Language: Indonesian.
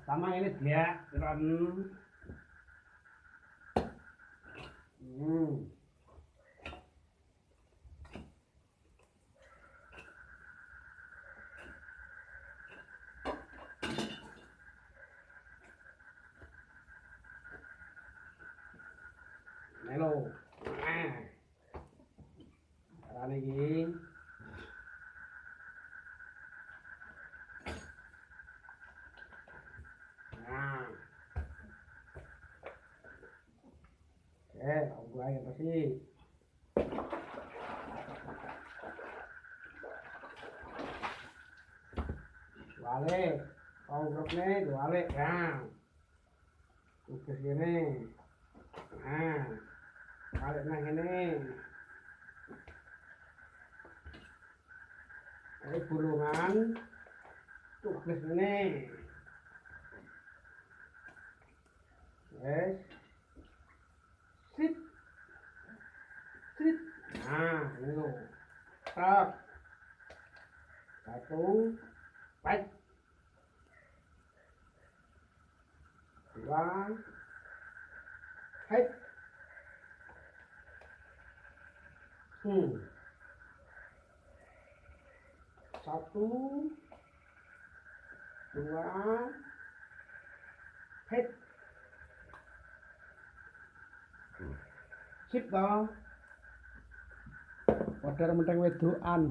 Sama ini dia keren. Melo. Carane iki. Nah. Aku aja pasti. Balik. Nih, balik ya. Ke sini. Nah. Balik nang ini. Ini gulungan. Tugas ini. Yes. Sit. Sit. Nah, ini loh. Tak. Satu. Baik. Dua. Baik. Satu. Dua. Baik. Sip toh. Padahal menteng wedokan.